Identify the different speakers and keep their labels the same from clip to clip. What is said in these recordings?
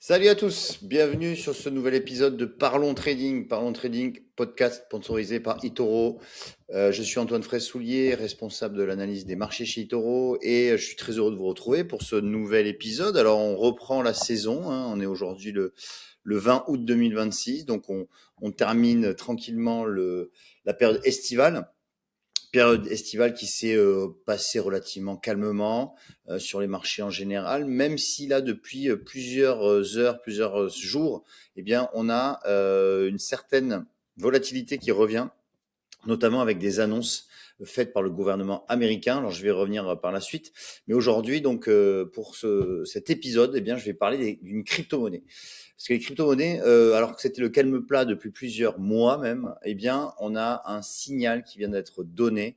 Speaker 1: Salut à tous, bienvenue sur ce nouvel épisode de Parlons Trading. Parlons Trading, podcast sponsorisé par eToro. Je suis Antoine Fraisse-Soulier, responsable de l'analyse des marchés chez eToro et je suis très heureux de vous retrouver pour ce nouvel épisode. Alors on reprend la saison, on est aujourd'hui le 20 août 2026, donc on termine tranquillement la période estivale. Période estivale qui s'est passée relativement calmement sur les marchés en général, même si là depuis plusieurs heures, plusieurs jours, eh bien on a une certaine volatilité qui revient, notamment avec des annonces faites par le gouvernement américain. Alors je vais revenir par la suite, mais aujourd'hui donc pour cet épisode, eh bien je vais parler d'une crypto-monnaie. Parce que les crypto-monnaies, alors que c'était le calme plat depuis plusieurs mois même, eh bien on a un signal qui vient d'être donné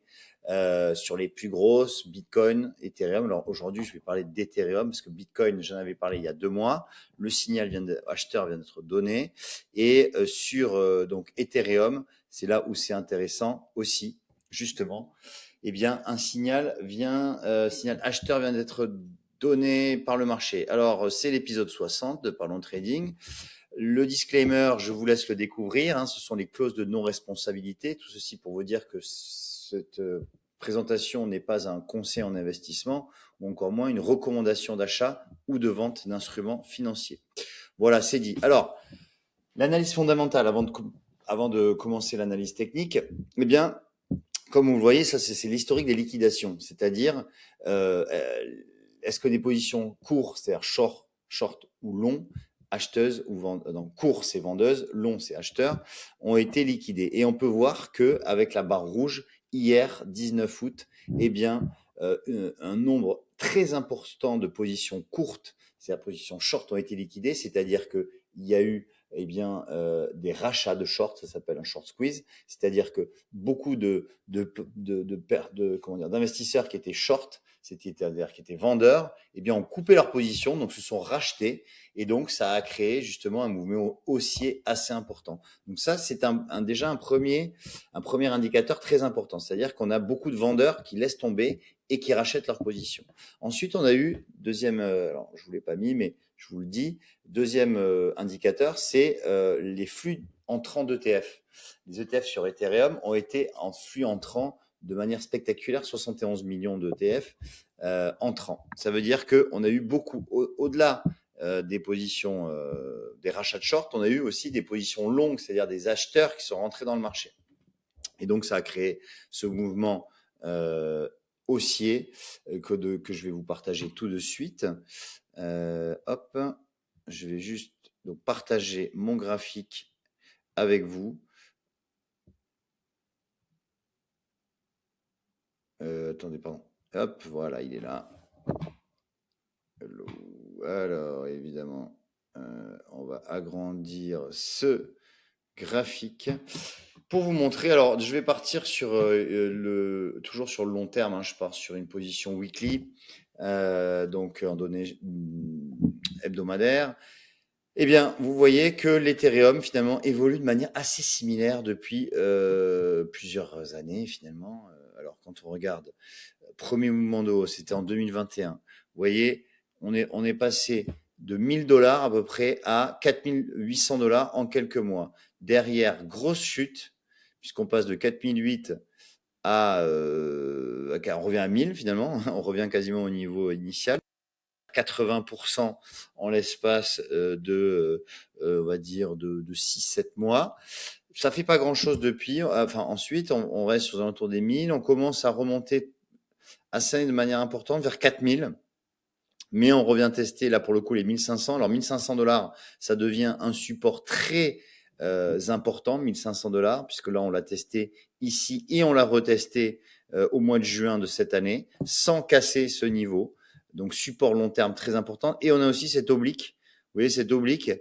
Speaker 1: sur les plus grosses, Bitcoin, Ethereum. Alors aujourd'hui, je vais parler d'Ethereum parce que Bitcoin, j'en avais parlé il y a 2 mois. Le signal acheteur vient d'être donné. Et sur donc Ethereum, c'est là où c'est intéressant aussi, justement. Eh bien, signal acheteur vient d'être donné par le marché. Alors, c'est l'épisode 60 de Parlons Trading. Le disclaimer, je vous laisse le découvrir. Ce sont les clauses de non-responsabilité. Tout ceci pour vous dire que cette présentation n'est pas un conseil en investissement ou encore moins une recommandation d'achat ou de vente d'instruments financiers. Voilà, c'est dit. Alors, l'analyse fondamentale avant de commencer l'analyse technique, eh bien, comme vous le voyez, ça c'est l'historique des liquidations, c'est-à-dire est-ce que des positions courtes, c'est-à-dire short ou long, acheteuses ou court c'est vendeuse, long c'est acheteur, ont été liquidées. Et on peut voir que avec la barre rouge hier 19 août, eh bien un nombre très important de positions courtes, c'est-à-dire positions short, ont été liquidées, c'est-à-dire que il y a eu des rachats de short, ça s'appelle un short squeeze, c'est-à-dire que beaucoup d'investisseurs qui étaient short, c'est-à-dire qui étaient vendeurs, eh bien ont coupé leur position, donc se sont rachetés, et donc ça a créé justement un mouvement haussier assez important. Donc ça, c'est déjà un premier indicateur très important, c'est-à-dire qu'on a beaucoup de vendeurs qui laissent tomber et qui rachètent leur position. Ensuite, on a eu deuxième, alors je vous l'ai pas mis, mais je vous le dis, deuxième indicateur, c'est les flux entrants d'ETF. Les ETF sur Ethereum ont été en flux entrant de manière spectaculaire, 71 millions d'ETF entrants. Ça veut dire qu'on a eu beaucoup, au-delà des positions, des rachats de short, on a eu aussi des positions longues, c'est-à-dire des acheteurs qui sont rentrés dans le marché. Et donc, ça a créé ce mouvement haussier que je vais vous partager tout de suite. Hop, je vais juste donc partager mon graphique avec vous. Attendez, pardon. Hop, voilà, il est là. Hello. Alors, évidemment, on va agrandir ce graphique pour vous montrer. Alors, je vais partir sur toujours sur le long terme. Je pars sur une position weekly, donc en données hebdomadaires. Eh bien, vous voyez que l'Ethereum, finalement, évolue de manière assez similaire depuis plusieurs années, finalement. Alors, quand on regarde, premier mouvement de hausse, c'était en 2021. Vous voyez, on est passé de 1000 $ à peu près à 4800 $ en quelques mois. Derrière, grosse chute, puisqu'on passe de 4008 on revient à 1000 finalement, on revient quasiment au niveau initial. 80% en l'espace on va dire, de 6-7 mois. Ça fait pas grand-chose depuis. Enfin, ensuite, on reste aux alentours des 1000. On commence à remonter assez de manière importante vers 4000. Mais on revient tester, là, pour le coup, les 1500. Alors, 1500 $, ça devient un support très important, 1500 $, puisque là, on l'a testé ici et on l'a retesté au mois de juin de cette année, sans casser ce niveau. Donc, support long terme très important. Et on a aussi cette oblique. Vous voyez, cette oblique,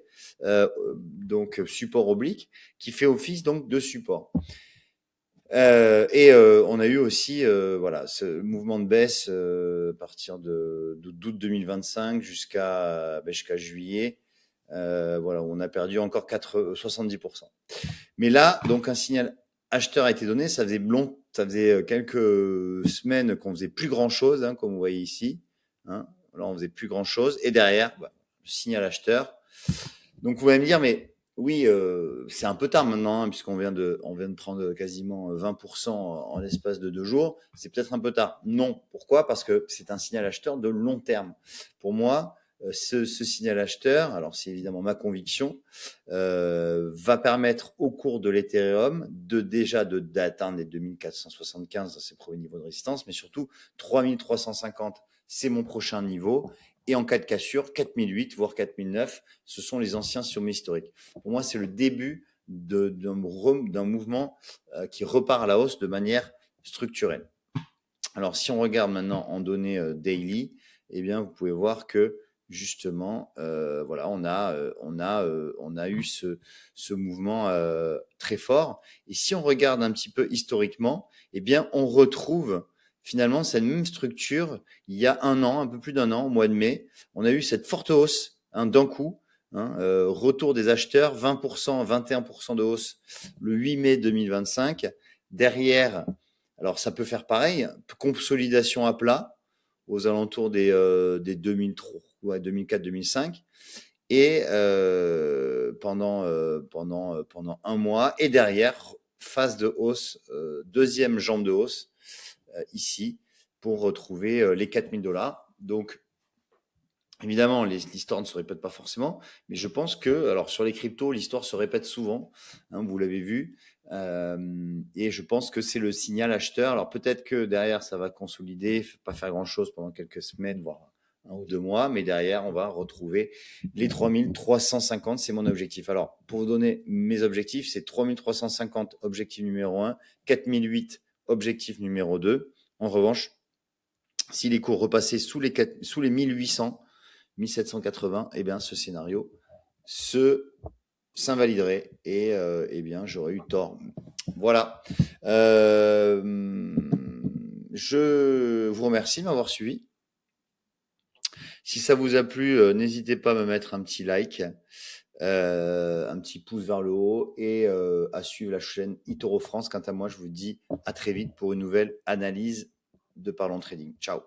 Speaker 1: donc support oblique, qui fait office donc de support. On a eu aussi voilà, ce mouvement de baisse à partir d'août 2025 jusqu'à juillet. Voilà, on a perdu encore 70%. Mais là, donc un signal acheteur a été donné. Ça faisait quelques semaines qu'on faisait plus grand chose, comme vous voyez ici. Là, on faisait plus grand chose. Et derrière, le signal acheteur. Donc vous allez me dire, mais oui, c'est un peu tard maintenant, hein, puisqu'on vient de prendre quasiment 20% en l'espace de 2 jours. C'est peut-être un peu tard. Non. Pourquoi? Parce que c'est un signal acheteur de long terme. Pour moi, ce signal acheteur, alors c'est évidemment ma conviction, va permettre au cours de l'Ethereum d'atteindre les 2475 dans ses premiers niveaux de résistance, mais surtout 3350, c'est mon prochain niveau. Et en cas de cassure, 4008, voire 4009, ce sont les anciens sommets historiques. Pour moi, c'est le début d'un mouvement qui repart à la hausse de manière structurelle. Alors, si on regarde maintenant en données daily, eh bien, vous pouvez voir que justement, voilà, on a eu ce mouvement très fort. Et si on regarde un petit peu historiquement, eh bien, on retrouve finalement cette même structure il y a un an, un peu plus d'un an, au mois de mai. On a eu cette forte hausse d'un coup. Retour des acheteurs, 20%, 21% de hausse le 8 mai 2025. Derrière, alors ça peut faire pareil, consolidation à plat aux alentours des 2003, ouais, 2004-2005 et pendant un mois et derrière phase de hausse, deuxième jambe de hausse ici pour retrouver les 4000 $. Donc évidemment, l'histoire ne se répète pas forcément, mais je pense que, alors sur les cryptos, l'histoire se répète souvent, hein, vous l'avez vu, et je pense que c'est le signal acheteur. Alors peut-être que derrière, ça va consolider, pas faire grand-chose pendant quelques semaines, voire 1 ou 2 mois, mais derrière, on va retrouver les 3350, c'est mon objectif. Alors, pour vous donner mes objectifs, c'est 3350, objectif numéro 1, 4008, objectif numéro 2. En revanche, si les cours repassaient sous les 1800, 1780, eh bien, ce scénario s'invaliderait et eh bien, j'aurais eu tort. Voilà. Je vous remercie de m'avoir suivi. Si ça vous a plu, n'hésitez pas à me mettre un petit like, un petit pouce vers le haut et à suivre la chaîne eToro France. Quant à moi, je vous dis à très vite pour une nouvelle analyse de Parlons Trading. Ciao.